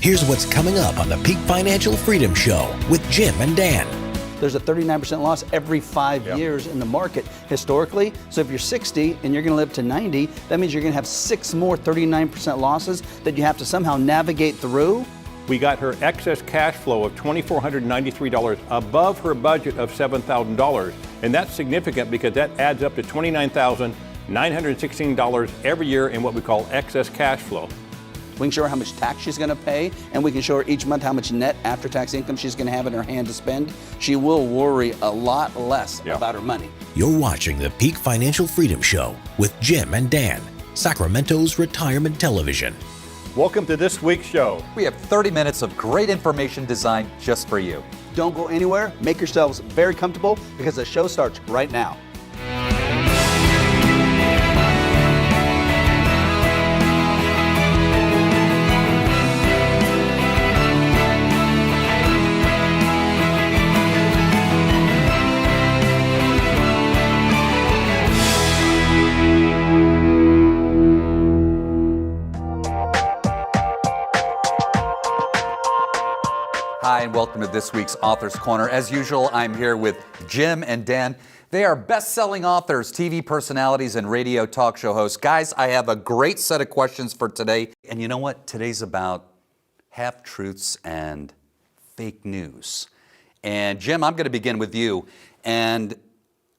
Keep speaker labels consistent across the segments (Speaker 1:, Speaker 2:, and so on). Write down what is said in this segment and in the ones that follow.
Speaker 1: Here's what's coming up on the Peak Financial Freedom Show with Jim and Dan.
Speaker 2: There's a 39% loss every 5 years in the market historically. So if you're 60 and you're going to live to 90, that means you're going to have 6 more 39% losses that you have to somehow navigate through.
Speaker 3: We got her excess cash flow of $2,493 above her budget of $7,000. And that's significant because that adds up to $29,916 every year in what we call excess cash flow.
Speaker 2: We can show her how much tax she's going to pay, and we can show her each month how much net after-tax income she's going to have in her hand to spend. She will worry a lot less about her money.
Speaker 1: You're watching the Peak Financial Freedom Show with Jim and Dan, Sacramento's retirement television.
Speaker 3: Welcome to this week's show.
Speaker 4: We have 30 minutes of great information designed just for you.
Speaker 2: Don't go anywhere. Make yourselves very comfortable because the show starts right now.
Speaker 4: Hi, and welcome to this week's Author's Corner. As usual, I'm here with Jim and Dan. They are best-selling authors, TV personalities, and radio talk show hosts. Guys, I have a great set of questions for today. And you know what? Today's about half-truths and fake news. And Jim, I'm going to begin with you. And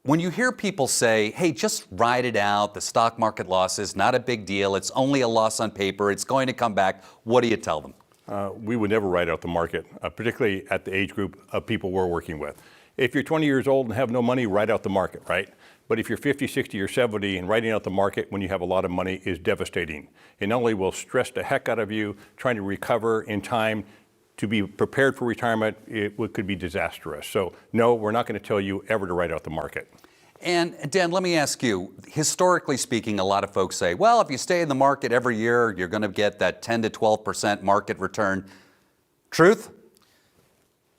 Speaker 4: when you hear people say, hey, just ride it out, the stock market loss is not a big deal, it's only a loss on paper, it's going to come back, what do you tell them?
Speaker 3: We would never write out the market, particularly at the age group of people we're working with. If you're 20 years old and have no money, write out the market, right? But if you're 50, 60, or 70 and writing out the market when you have a lot of money is devastating. It not only will stress the heck out of you trying to recover in time to be prepared for retirement, could be disastrous. So no, we're not going to tell you ever to write out the market.
Speaker 4: And Dan, let me ask you, historically speaking, a lot of folks say, well, if you stay in the market every year, you're going to get that 10 to 12% market return. Truth?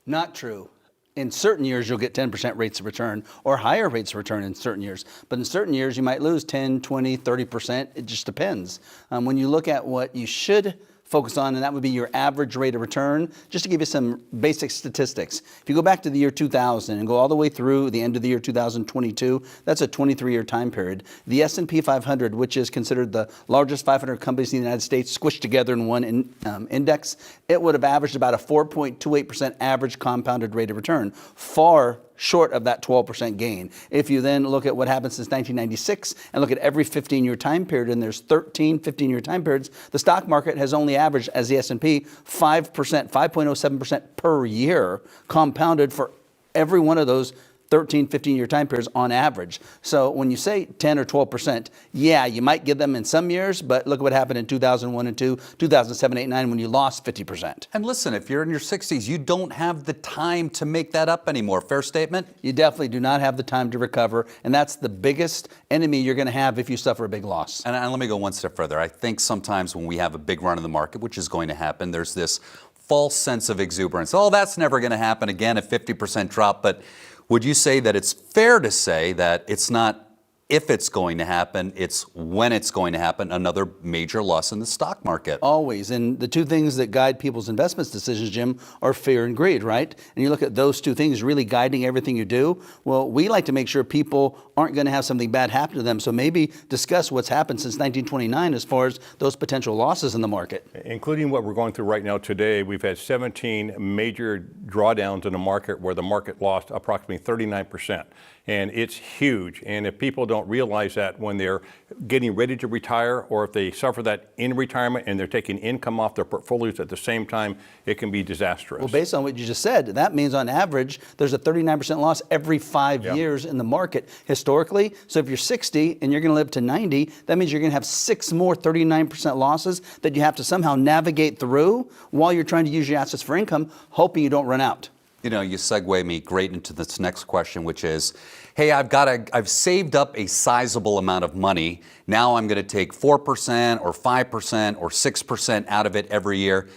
Speaker 2: Not true. In certain years, you'll get 10% rates of return or higher rates of return in certain years. But in certain years, you might lose 10, 20, 30%. It just depends. When you look at what you should focus on, and that would be your average rate of return. Just to give you some basic statistics. If you go back to the year 2000 and go all the way through the end of the year 2022, that's a 23-year time period. The S&P 500, which is considered the largest 500 companies in the United States squished together in one index, it would have averaged about a 4.28% average compounded rate of return, far short of that 12% gain. If you then look at what happened since 1996 and look at every 15-year time period, and there's 13 15-year time periods, the stock market has only averaged, as the S&P, 5%, 5.07% per year compounded for every one of those 13, 15-year time periods on average. So when you say 10 or 12%, yeah, you might get them in some years, but look at what happened in 2001 and 2, 2007, 8, 9 when you lost 50%.
Speaker 4: And listen, if you're in your 60s, you don't have the time to make that up anymore. Fair statement?
Speaker 2: You definitely do not have the time to recover, and that's the biggest enemy you're going to have if you suffer a big loss.
Speaker 4: And let me go one step further. I think sometimes when we have a big run in the market, which is going to happen, there's this false sense of exuberance. Oh, that's never going to happen again, a 50% drop. But would you say that it's fair to say that it's not if it's going to happen, it's when it's going to happen, another major loss in the stock market?
Speaker 2: Always. And the two things that guide people's investments decisions, Jim, are fear and greed, right? And you look at those two things really guiding everything you do. Well, we like to make sure people aren't going to have something bad happen to them. So maybe discuss what's happened since 1929 as far as those potential losses in the market.
Speaker 3: Including what we're going through right now today, we've had 17 major drawdowns in the market where the market lost approximately 39%. And it's huge. And if people don't realize that when they're getting ready to retire, or if they suffer that in retirement and they're taking income off their portfolios at the same time, it can be disastrous.
Speaker 2: Well, based on what you just said, that means on average, there's a 39% loss every 5 years in the market historically. So if you're 60 and you're going to live to 90, that means you're going to have 6 more 39% losses that you have to somehow navigate through while you're trying to use your assets for income, hoping you don't run out.
Speaker 4: You know, you segue me great into this next question, which is, hey, I've saved up a sizable amount of money. Now I'm going to take 4% or 5% or 6% out of it every year.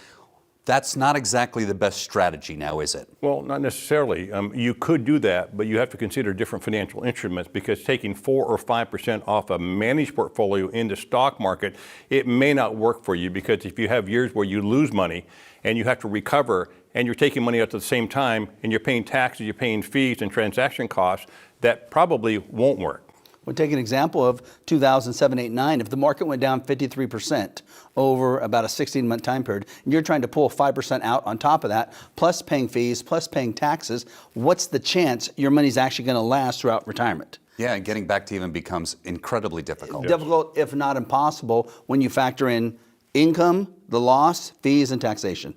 Speaker 4: That's not exactly the best strategy now, is it?
Speaker 3: Well, not necessarily. You could do that, but you have to consider different financial instruments, because taking 4 or 5% off a managed portfolio in the stock market, it may not work for you, because if you have years where you lose money and you have to recover and you're taking money out at the same time and you're paying taxes, you're paying fees and transaction costs, that probably won't work.
Speaker 2: We'll take an example of 2007, 8, 9. If the market went down 53% over about a 16-month time period, and you're trying to pull 5% out on top of that, plus paying fees, plus paying taxes, what's the chance your money's actually going to last throughout retirement?
Speaker 4: Yeah, and getting back to even becomes incredibly difficult.
Speaker 2: Difficult, if not impossible, when you factor in income, the loss, fees, and taxation.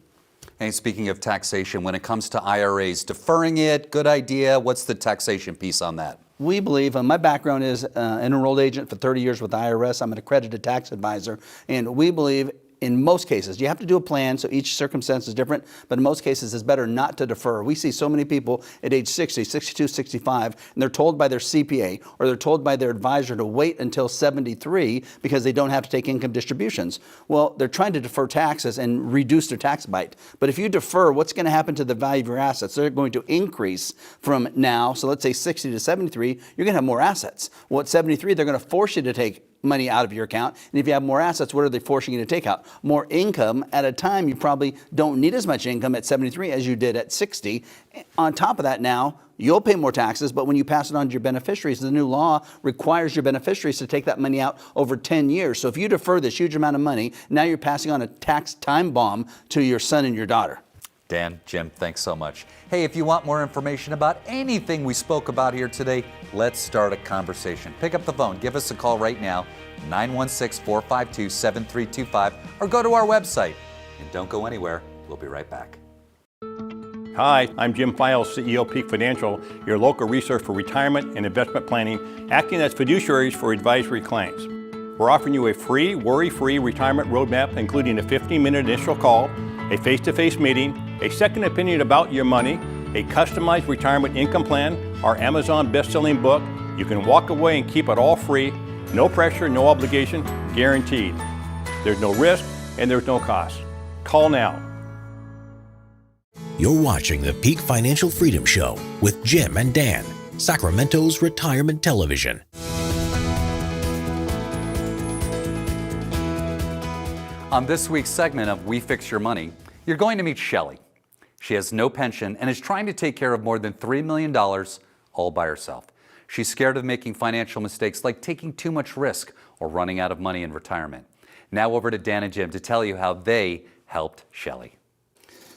Speaker 4: Hey, speaking of taxation, when it comes to IRAs, deferring it, good idea. What's the taxation piece on that?
Speaker 2: We believe, my background is an enrolled agent for 30 years with the IRS. I'm an accredited tax advisor, and we believe in most cases, you have to do a plan, so each circumstance is different, but in most cases it's better not to defer. We see so many people at age 60, 62, 65, and they're told by their CPA or they're told by their advisor to wait until 73 because they don't have to take income distributions. Well, they're trying to defer taxes and reduce their tax bite. But if you defer, what's going to happen to the value of your assets? They're going to increase from now, so let's say 60 to 73, you're going to have more assets. Well, at 73, they're going to force you to take money out of your account. And if you have more assets, what are they forcing you to take out? More income at a time you probably don't need as much income at 73 as you did at 60. On top of that now, you'll pay more taxes, but when you pass it on to your beneficiaries, the new law requires your beneficiaries to take that money out over 10 years. So if you defer this huge amount of money, now you're passing on a tax time bomb to your son and your daughter.
Speaker 4: Dan, Jim, thanks so much. Hey, if you want more information about anything we spoke about here today, let's start a conversation. Pick up the phone, give us a call right now, 916-452-7325, or go to our website. And don't go anywhere, we'll be right back.
Speaker 3: Hi, I'm Jim Files, CEO of Peak Financial, your local resource for retirement and investment planning, acting as fiduciaries for advisory clients. We're offering you a free, worry-free retirement roadmap, including a 15-minute initial call, a face-to-face meeting, a second opinion about your money, a customized retirement income plan, our Amazon best-selling book. You can walk away and keep it all free, no pressure, no obligation, guaranteed. There's no risk and there's no cost. Call now.
Speaker 1: You're watching the Peak Financial Freedom Show with Jim and Dan, Sacramento's retirement television.
Speaker 4: On this week's segment of We Fix Your Money, you're going to meet Shelley. She has no pension and is trying to take care of more than $3 million all by herself. She's scared of making financial mistakes like taking too much risk or running out of money in retirement. Now over to Dan and Jim to tell you how they helped Shelley.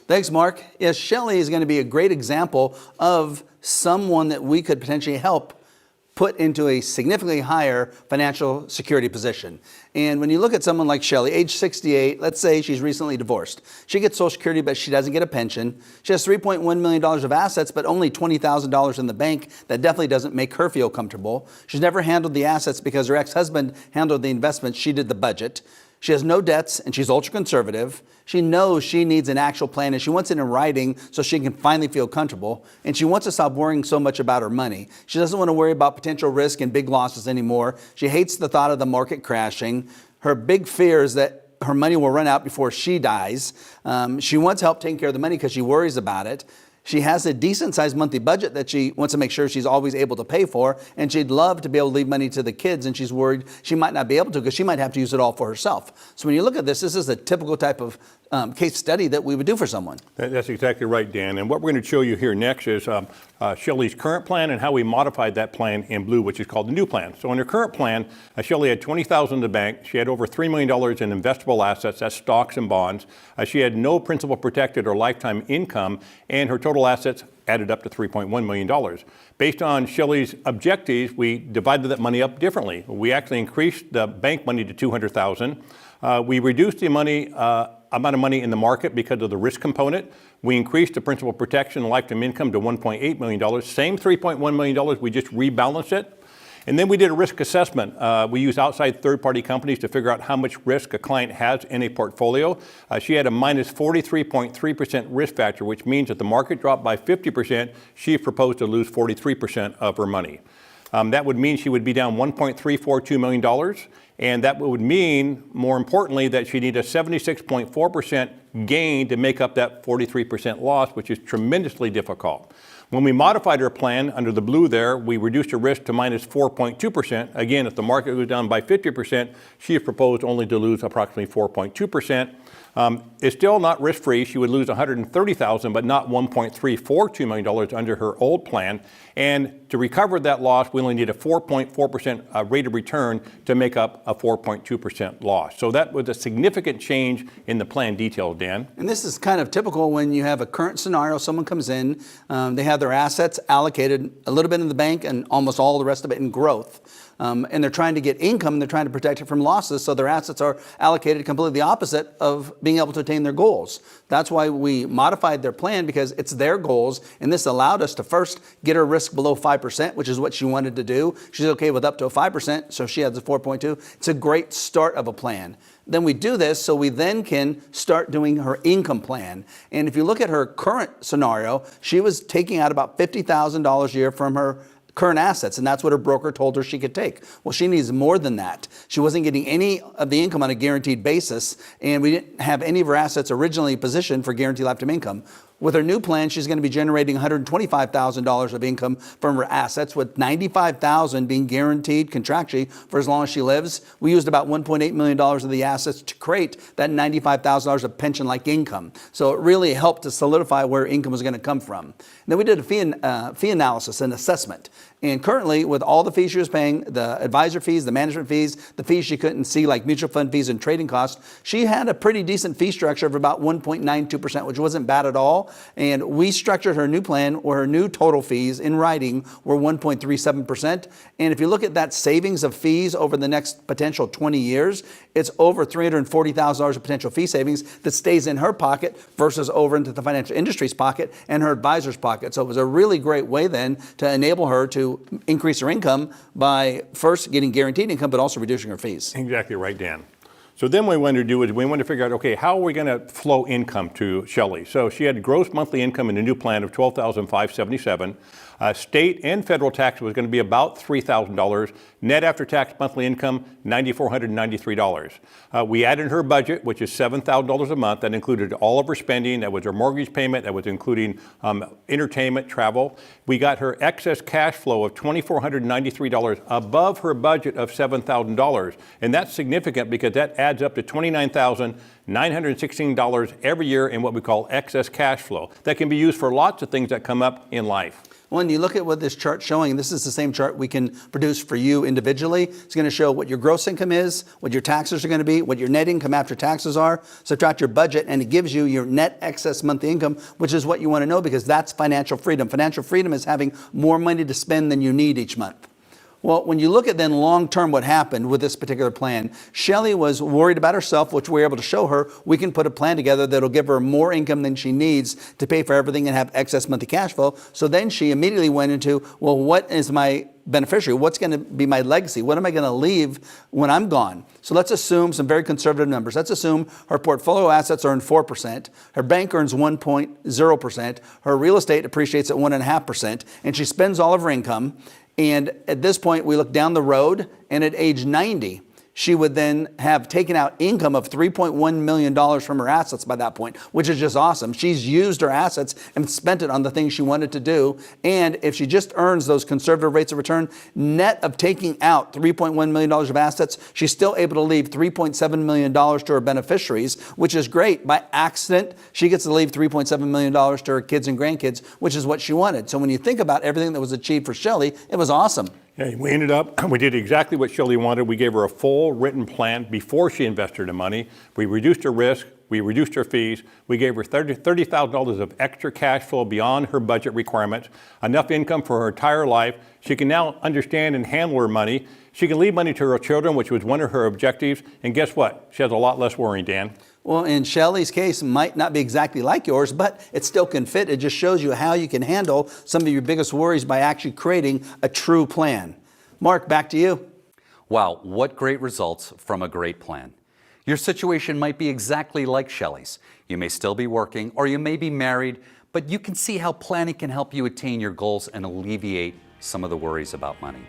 Speaker 2: Thanks, Mark. Yes, Shelley is going to be a great example of someone that we could potentially help put into a significantly higher financial security position. And when you look at someone like Shelley, age 68, let's say she's recently divorced. She gets Social Security, but she doesn't get a pension. She has $3.1 million of assets, but only $20,000 in the bank. That definitely doesn't make her feel comfortable. She's never handled the assets because her ex-husband handled the investments. She did the budget. She has no debts, and she's ultra-conservative. She knows she needs an actual plan, and she wants it in writing so she can finally feel comfortable. And she wants to stop worrying so much about her money. She doesn't want to worry about potential risk and big losses anymore. She hates the thought of the market crashing. Her big fear is that her money will run out before she dies. She wants help taking care of the money because she worries about it. She has a decent-sized monthly budget that she wants to make sure she's always able to pay for, and she'd love to be able to leave money to the kids, and she's worried she might not be able to because she might have to use it all for herself. So when you look at this, this is a typical type of case study that we would do for someone.
Speaker 3: That's exactly right, Dan. And what we're going to show you here next is Shelley's current plan and how we modified that plan in blue, which is called the new plan. So in her current plan, Shelley had $20,000 in the bank. She had over $3 million in investable assets, that's stocks and bonds. She had no principal protected or lifetime income, and her total assets added up to $3.1 million. Based on Shelley's objectives, we divided that money up differently. We actually increased the bank money to $200,000. We reduced the amount of money in the market because of the risk component. We increased the principal protection and lifetime income to $1.8 million. Same $3.1 million, we just rebalanced it. And then we did a risk assessment. We used outside third-party companies to figure out how much risk a client has in a portfolio. She had a minus 43.3% risk factor, which means that the market dropped by 50%, she proposed to lose 43% of her money. That would mean she would be down $1.342 million. And that would mean, more importantly, that she needs a 76.4% gain to make up that 43% loss, which is tremendously difficult. When we modified her plan under the blue there, we reduced her risk to minus 4.2%. Again, if the market goes down by 50%, she has proposed only to lose approximately 4.2%. It's still not risk-free. She would lose $130,000, but not $1.342 million under her old plan. And to recover that loss, we only need a 4.4% rate of return to make up a 4.2% loss. So that was a significant change in the plan details, Dan.
Speaker 2: And this is kind of typical when you have a current scenario. Someone comes in, they have their assets allocated, a little bit in the bank and almost all the rest of it in growth. And they're trying to get income, they're trying to protect it from losses, so their assets are allocated completely the opposite of being able to attain their goals. That's why we modified their plan, because it's their goals, and this allowed us to first get her risk below 5%, which is what she wanted to do. She's okay with up to a 5%, so she has a 4.2. It's a great start of a plan. Then we do this so we then can start doing her income plan. And if you look at her current scenario, she was taking out about $50,000 a year from her current assets, and that's what her broker told her she could take. Well, she needs more than that. She wasn't getting any of the income on a guaranteed basis, and we didn't have any of her assets originally positioned for guaranteed lifetime income. With her new plan, she's going to be generating $125,000 of income from her assets, with $95,000 being guaranteed contractually for as long as she lives. We used about $1.8 million of the assets to create that $95,000 of pension-like income. So it really helped to solidify where income was going to come from. And then we did a fee analysis and assessment. And currently, with all the fees she was paying, the advisor fees, the management fees, the fees she couldn't see, like mutual fund fees and trading costs, she had a pretty decent fee structure of about 1.92%, which wasn't bad at all. And we structured her new plan where her new total fees in writing were 1.37%. And if you look at that savings of fees over the next potential 20 years, it's over $340,000 of potential fee savings that stays in her pocket versus over into the financial industry's pocket and her advisor's pocket. So it was a really great way then to enable her to increase her income by first getting guaranteed income, but also reducing her fees.
Speaker 3: Exactly right, Dan. So then what we wanted to do is we wanted to figure out, okay, how are we going to flow income to Shelley? So she had gross monthly income in the new plan of $12,577. State and federal tax was going to be about $3,000. Net after-tax monthly income, $9,493. We added her budget, which is $7,000 a month. That included all of her spending. That was her mortgage payment. That was including entertainment, travel. We got her excess cash flow of $2,493 above her budget of $7,000. And that's significant because that adds up to $29,916 every year in what we call excess cash flow. That can be used for lots of things that come up in life.
Speaker 2: When you look at what this chart's showing, and this is the same chart we can produce for you individually, it's going to show what your gross income is, what your taxes are going to be, what your net income after taxes are, subtract your budget, and it gives you your net excess monthly income, which is what you want to know because that's financial freedom. Financial freedom is having more money to spend than you need each month. Well, when you look at then long-term what happened with this particular plan, Shelley was worried about herself, which we were able to show her. We can put a plan together that'll give her more income than she needs to pay for everything and have excess monthly cash flow. So then she immediately went into, well, what is my beneficiary? What's going to be my legacy? What am I going to leave when I'm gone? So let's assume some very conservative numbers. Let's assume her portfolio assets earn 4%, her bank earns 1.0%, her real estate appreciates at 1.5%, and she spends all of her income. And at this point, we look down the road, and at age 90, she would then have taken out income of $3.1 million from her assets by that point, which is just awesome. She's used her assets and spent it on the things she wanted to do. And if she just earns those conservative rates of return, net of taking out $3.1 million of assets, she's still able to leave $3.7 million to her beneficiaries, which is great. By accident, she gets to leave $3.7 million to her kids and grandkids, which is what she wanted. So when you think about everything that was achieved for Shelley, it was awesome.
Speaker 3: Yeah, we did exactly what Shelley wanted. We gave her a full written plan before she invested the money. We reduced her risk. We reduced her fees. We gave her $30,000 of extra cash flow beyond her budget requirements, enough income for her entire life. She can now understand and handle her money. She can leave money to her children, which was one of her objectives. And guess what? She has a lot less worry, Dan.
Speaker 2: Well, in Shelley's case, might not be exactly like yours, but it still can fit. It just shows you how you can handle some of your biggest worries by actually creating a true plan. Mark, back to you.
Speaker 4: Wow, what great results from a great plan. Your situation might be exactly like Shelley's. You may still be working or you may be married, but you can see how planning can help you attain your goals and alleviate some of the worries about money.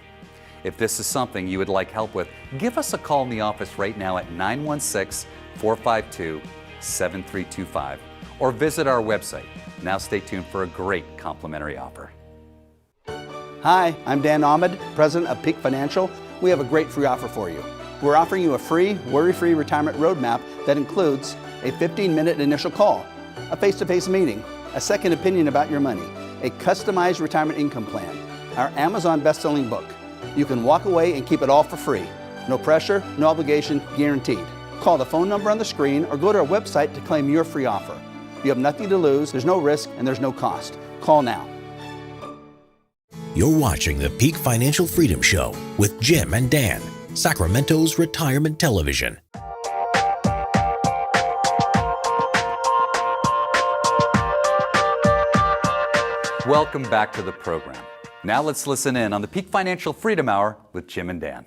Speaker 4: If this is something you would like help with, give us a call in the office right now at 916-452-7325 or visit our website. Now stay tuned for a great complimentary offer.
Speaker 2: Hi, I'm Dan Ahmed, president of Peak Financial. We have a great free offer for you. We're offering you a free, worry-free retirement roadmap that includes a 15-minute initial call, a face-to-face meeting, a second opinion about your money, a customized retirement income plan, our Amazon best-selling book. You can walk away and keep it all for free. No pressure, no obligation, guaranteed. Call the phone number on the screen or go to our website to claim your free offer. You have nothing to lose, there's no risk, and there's no cost. Call now.
Speaker 1: You're watching the Peak Financial Freedom Show with Jim and Dan, Sacramento's retirement television.
Speaker 4: Welcome back to the program. Now let's listen in on the Peak Financial Freedom Hour with Jim and Dan.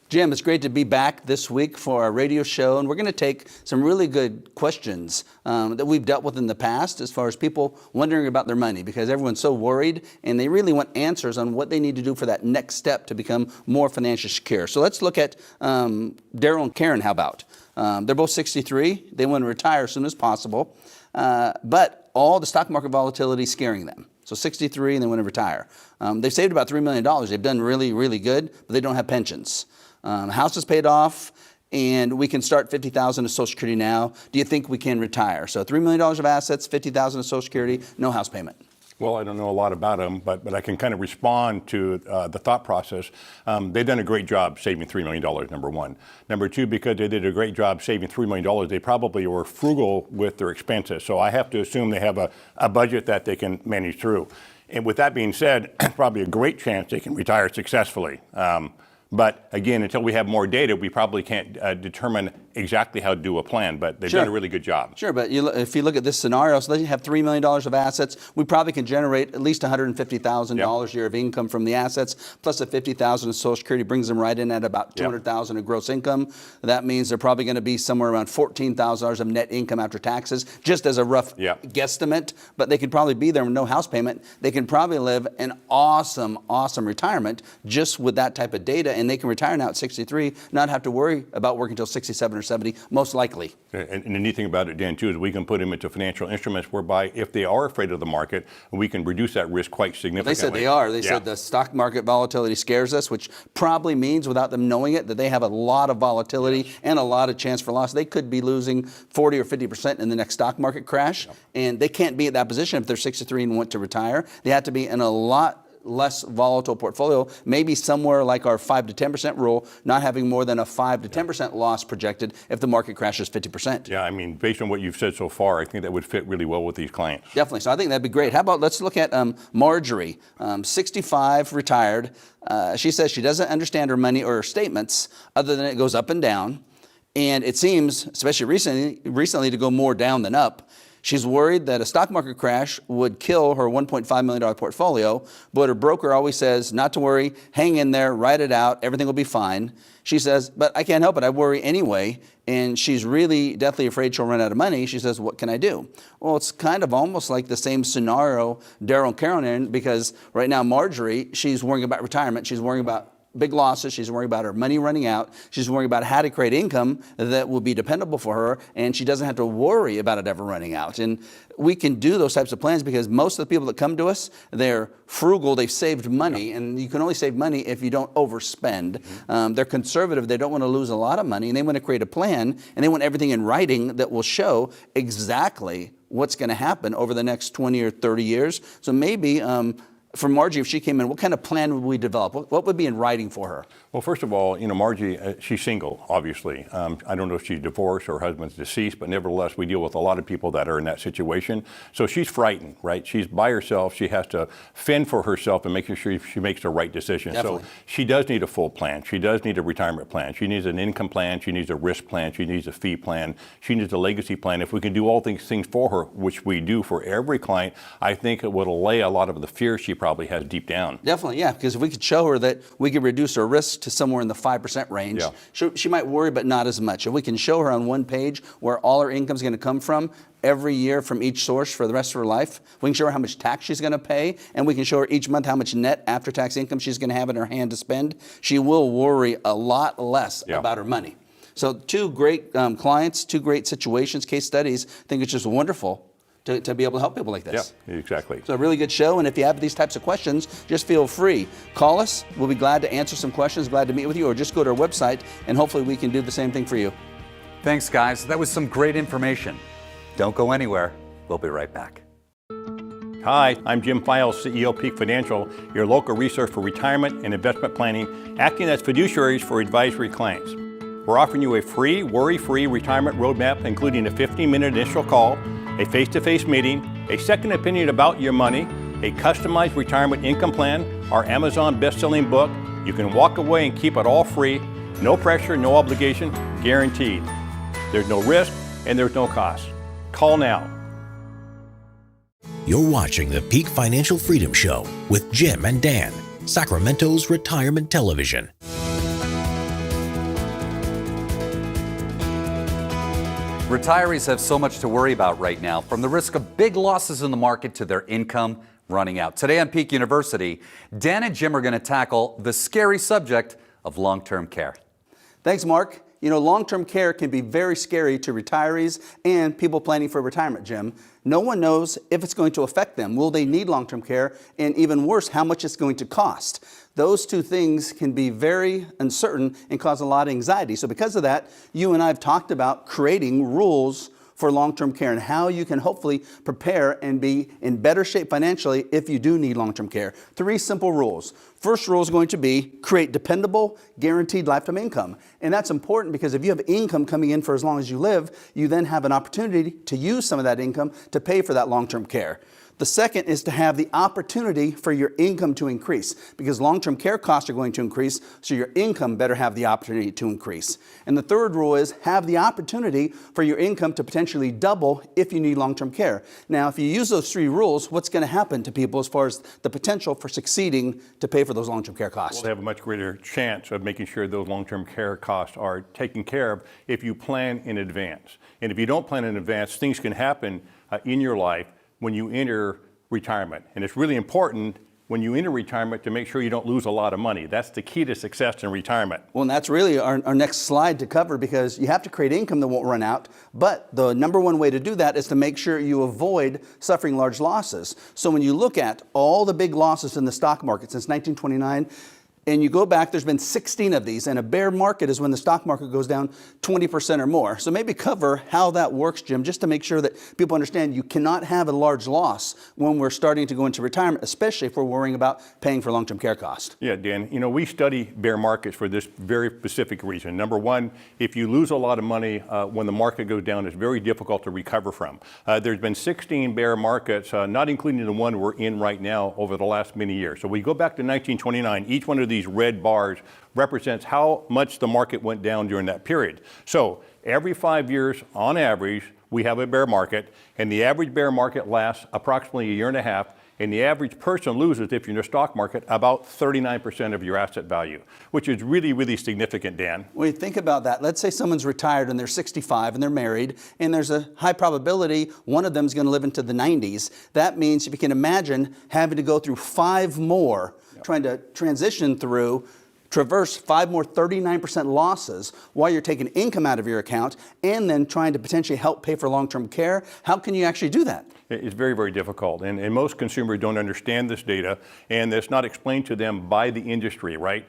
Speaker 2: Jim, it's great to be back this week for our radio show, and we're going to take some really good questions that we've dealt with in the past as far as people wondering about their money, because everyone's so worried and they really want answers on what they need to do for that next step to become more financially secure. So let's look at Daryl and Karen. How about? They're both 63. They want to retire as soon as possible, but all the stock market volatility is scaring them. So 63 and they want to retire. They've saved about $3 million. They've done really, really good, but they don't have pensions. House is paid off, and we can start $50,000 of Social Security now. Do you think we can retire? So $3 million of assets, $50,000 of Social Security, no house payment.
Speaker 3: Well, I don't know a lot about them, but I can kind of respond to the thought process. They've done a great job saving $3 million, number one. Number two, because they did a great job saving $3 million, they probably were frugal with their expenses. So I have to assume they have a budget that they can manage through. And with that being said, probably a great chance they can retire successfully. But again, until we have more data, we probably can't determine exactly how to do a plan, but they've done a really good job.
Speaker 2: Sure, but if you look at this scenario, so they have $3 million of assets, we probably can generate at least $150,000 a year of income from the assets, plus the $50,000 of Social Security brings them right in at about $200,000 of gross income. That means they're probably going to be somewhere around $14,000 of net income after taxes, just as a rough guesstimate, but they could probably be there with no house payment. They can probably live an awesome, awesome retirement just with that type of data, and they can retire now at 63, not have to worry about working until 67 or 70, most likely.
Speaker 3: And the neat thing about it, Dan, too, is we can put them into financial instruments whereby if they are afraid of the market, we can reduce that risk quite significantly.
Speaker 2: They said they are. They said the stock market volatility scares us, which probably means, without them knowing it, that they have a lot of volatility and a lot of chance for loss. They could be losing 40 or 50% in the next stock market crash, and they can't be at that position if they're 63 and want to retire. They have to be in a lot less volatile portfolio, maybe somewhere like our 5 to 10% rule, not having more than a 5 to 10% loss projected if the market crashes 50%.
Speaker 3: Yeah, I mean, based on what you've said so far, I think that would fit really well with these clients.
Speaker 2: Definitely. So I think that'd be great. How about let's look at Marjorie, 65, retired. She says she doesn't understand her money or her statements other than it goes up and down. And it seems, especially recently, to go more down than up. She's worried that a stock market crash would kill her $1.5 million portfolio, but her broker always says, not to worry, hang in there, ride it out, everything will be fine. She says, but I can't help it, I worry anyway, and she's really deathly afraid she'll run out of money. She says, what can I do? Well, it's kind of almost like the same scenario Daryl and Karen are in, because right now Marjorie, she's worrying about retirement, she's worrying about big losses. She's worried about her money running out. She's worried about how to create income that will be dependable for her, and she doesn't have to worry about it ever running out. And we can do those types of plans because most of the people that come to us, they're frugal, they've saved money, and you can only save money if you don't overspend. They're conservative, they don't want to lose a lot of money, and they want to create a plan, and they want everything in writing that will show exactly what's going to happen over the next 20 or 30 years. So maybe for Margie, if she came in, what kind of plan would we develop? What would be in writing for her?
Speaker 3: Well, first of all, Margie, she's single, obviously. I don't know if she's divorced or her husband's deceased, but nevertheless, we deal with a lot of people that are in that situation. So she's frightened, right? She's by herself. She has to fend for herself and make sure she makes the right decision.
Speaker 2: Definitely.
Speaker 3: So she does need a full plan. She does need a retirement plan. She needs an income plan. She needs a risk plan. She needs a fee plan. She needs a legacy plan. If we can do all these things for her, which we do for every client, I think it would allay a lot of the fear she probably has deep down.
Speaker 2: Definitely, yeah, because if we could show her that we could reduce her risk to somewhere in the 5% range, she might worry, but not as much. If we can show her on one page where all her income is going to come from every year from each source for the rest of her life, we can show her how much tax she's going to pay, and we can show her each month how much net after-tax income she's going to have in her hand to spend, she will worry a lot less about her money. So two great clients, two great situations, case studies. I think it's just wonderful to be able to help people like this.
Speaker 3: Yeah, exactly.
Speaker 2: It's a really good show, and if you have these types of questions, just feel free. Call us. We'll be glad to answer some questions, glad to meet with you, or just go to our website, and hopefully we can do the same thing for you.
Speaker 4: Thanks, guys. That was some great information. Don't go anywhere. We'll be right back.
Speaker 3: Hi, I'm Jim Files, CEO of Peak Financial, your local resource for retirement and investment planning, acting as fiduciaries for advisory clients. We're offering you a free, worry-free retirement roadmap, including a 15-minute initial call, a face-to-face meeting, a second opinion about your money, a customized retirement income plan, our Amazon best-selling book. You can walk away and keep it all free, no pressure, no obligation, guaranteed. There's no risk and there's no cost. Call now.
Speaker 1: You're watching the Peak Financial Freedom Show with Jim and Dan, Sacramento's retirement television.
Speaker 4: Retirees have so much to worry about right now, from the risk of big losses in the market to their income running out. Today on Peak University, Dan and Jim are going to tackle the scary subject of long-term care.
Speaker 2: Thanks, Mark. You know, long-term care can be very scary to retirees and people planning for retirement, Jim. No one knows if it's going to affect them. Will they need long-term care? And even worse, how much it's going to cost. Those two things can be very uncertain and cause a lot of anxiety. So because of that, you and I have talked about creating rules for long-term care and how you can hopefully prepare and be in better shape financially if you do need long-term care. 3 simple rules. First rule is going to be create dependable, guaranteed lifetime income. And that's important because if you have income coming in for as long as you live, you then have an opportunity to use some of that income to pay for that long-term care. The second is to have the opportunity for your income to increase because long-term care costs are going to increase, so your income better have the opportunity to increase. And the third rule is have the opportunity for your income to potentially double if you need long-term care. Now, if you use those 3 rules, what's going to happen to people as far as the potential for succeeding to pay for those long-term care costs?
Speaker 3: Well, they have a much greater chance of making sure those long-term care costs are taken care of if you plan in advance. And if you don't plan in advance, things can happen in your life when you enter retirement. And it's really important when you enter retirement to make sure you don't lose a lot of money. That's the key to success in retirement.
Speaker 2: Well, and that's really our next slide to cover because you have to create income that won't run out. But the number one way to do that is to make sure you avoid suffering large losses. So when you look at all the big losses in the stock market since 1929, and you go back, there's been 16 of these, and a bear market is when the stock market goes down 20% or more. So maybe cover how that works, Jim, just to make sure that people understand you cannot have a large loss when we're starting to go into retirement, especially if we're worrying about paying for long-term care costs.
Speaker 3: Yeah, Dan, you know, we study bear markets for this very specific reason. Number one, if you lose a lot of money when the market goes down, it's very difficult to recover from. There's been 16 bear markets, not including the one we're in right now, over the last many years. So we go back to 1929, each one of these red bars represents how much the market went down during that period. So every 5 years, on average, we have a bear market, and the average bear market lasts approximately 1.5 years, and the average person loses, if you're in the stock market, about 39% of your asset value, which is really, really significant, Dan.
Speaker 2: When you think about that, let's say someone's retired and they're 65 and they're married, and there's a high probability one of them is going to live into the 90s. That means if you can imagine having to go through 5 more, trying to traverse 5 more 39% losses while you're taking income out of your account and then trying to potentially help pay for long-term care. How can you actually do that?
Speaker 3: It's very, very difficult. And most consumers don't understand this data, and it's not explained to them by the industry, right?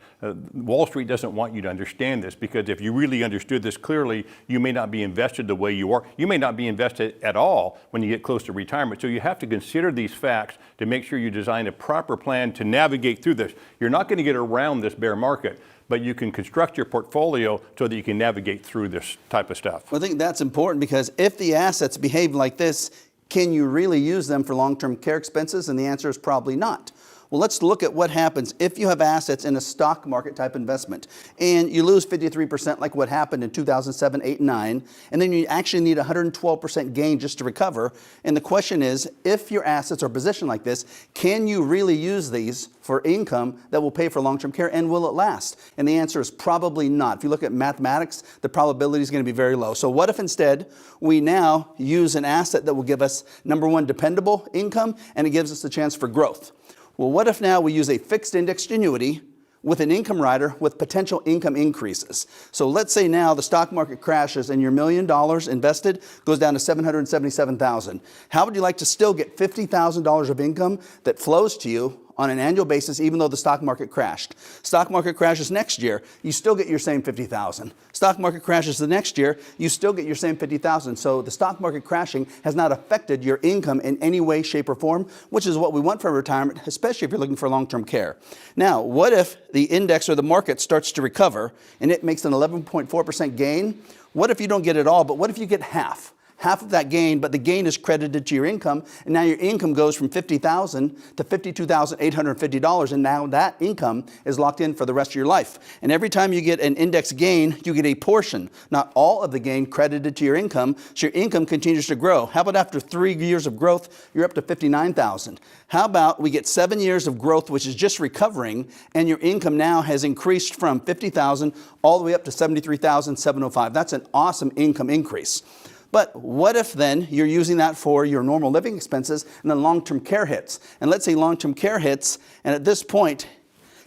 Speaker 3: Wall Street doesn't want you to understand this because if you really understood this clearly, you may not be invested the way you are. You may not be invested at all when you get close to retirement. So you have to consider these facts to make sure you design a proper plan to navigate through this. You're not going to get around this bear market, but you can construct your portfolio so that you can navigate through this type of stuff.
Speaker 2: Well, I think that's important because if the assets behave like this, can you really use them for long-term care expenses? And the answer is probably not. Well, let's look at what happens if you have assets in a stock market type investment and you lose 53% like what happened in 2007, 8, and 9, and then you actually need 112% gain just to recover. And the question is, if your assets are positioned like this, can you really use these for income that will pay for long-term care, and will it last? And the answer is probably not. If you look at mathematics, the probability is going to be very low. So what if instead we now use an asset that will give us, number one, dependable income, and it gives us the chance for growth? Well, what if now we use a fixed indexed annuity with an income rider with potential income increases? So let's say now the stock market crashes and your $1 million invested goes down to $777,000. How would you like to still get $50,000 of income that flows to you on an annual basis, even though the stock market crashed? Stock market crashes next year, you still get your same $50,000. Stock market crashes the next year, you still get your same $50,000. So the stock market crashing has not affected your income in any way, shape, or form, which is what we want for retirement, especially if you're looking for long-term care. Now, what if the index or the market starts to recover and it makes an 11.4% gain? What if you don't get it all, but what if you get half? Half of that gain, but the gain is credited to your income, and now your income goes from $50,000 to $52,850, and now that income is locked in for the rest of your life. And every time you get an index gain, you get a portion, not all of the gain, credited to your income, so your income continues to grow. How about after 3 years of growth, you're up to $59,000? How about we get 7 years of growth, which is just recovering, and your income now has increased from $50,000 all the way up to $73,705. That's an awesome income increase. But what if then you're using that for your normal living expenses and then long-term care hits? And let's say long-term care hits, and at this point,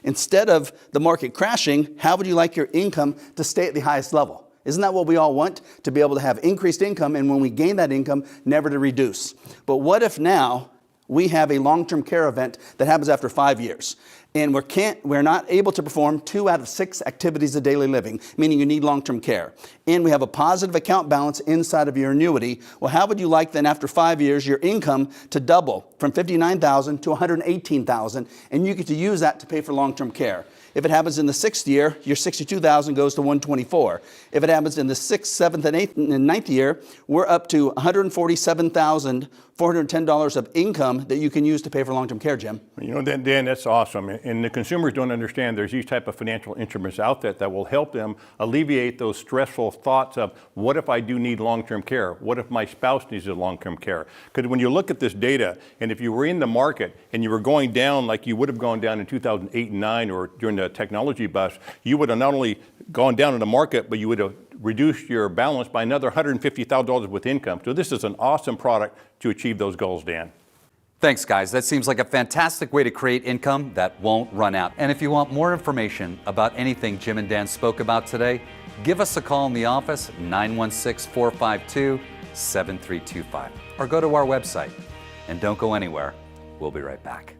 Speaker 2: instead of the market crashing, how would you like your income to stay at the highest level? Isn't that what we all want? To be able to have increased income, and when we gain that income, never to reduce. But what if now we have a long-term care event that happens after 5 years, and we're not able to perform 2 out of 6 activities of daily living, meaning you need long-term care, and we have a positive account balance inside of your annuity? Well, how would you like then after 5 years your income to double from $59,000 to $118,000, and you get to use that to pay for long-term care? If it happens in the 6th year, your $62,000 goes to $124,000. If it happens in the 6th, 7th, and 8th and 9th year, we're up to $147,410 of income that you can use to pay for long-term care, Jim.
Speaker 3: You know, Dan, that's awesome. And the consumers don't understand there's these type of financial instruments out there that will help them alleviate those stressful thoughts of, what if I do need long-term care? What if my spouse needs a long-term care? Because when you look at this data, and if you were in the market and you were going down like you would have gone down in 2008 and 9 or during the technology bust, you would have not only gone down in the market, but you would have reduced your balance by another $150,000 with income. So this is an awesome product to achieve those goals, Dan.
Speaker 4: Thanks, guys. That seems like a fantastic way to create income that won't run out. And if you want more information about anything Jim and Dan spoke about today, give us a call in the office, 916-452-7325, or go to our website. And don't go anywhere. We'll be right back.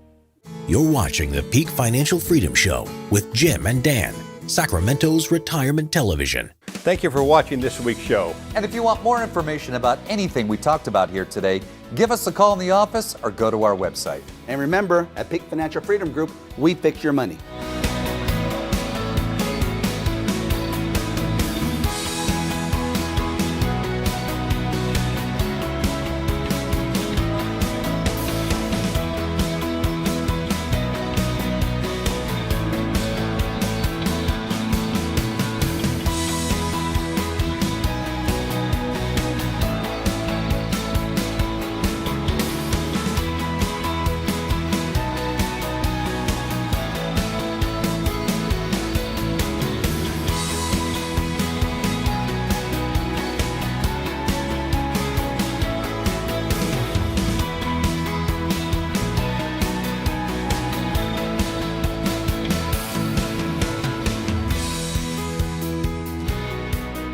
Speaker 1: You're watching the Peak Financial Freedom Show with Jim and Dan, Sacramento's retirement television.
Speaker 3: Thank you for watching this week's show.
Speaker 4: And if you want more information about anything we talked about here today, give us a call in the office or go to our website.
Speaker 2: And remember, at Peak Financial Freedom Group, we fix your money.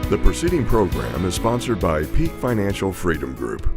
Speaker 5: The preceding program is sponsored by Peak Financial Freedom Group.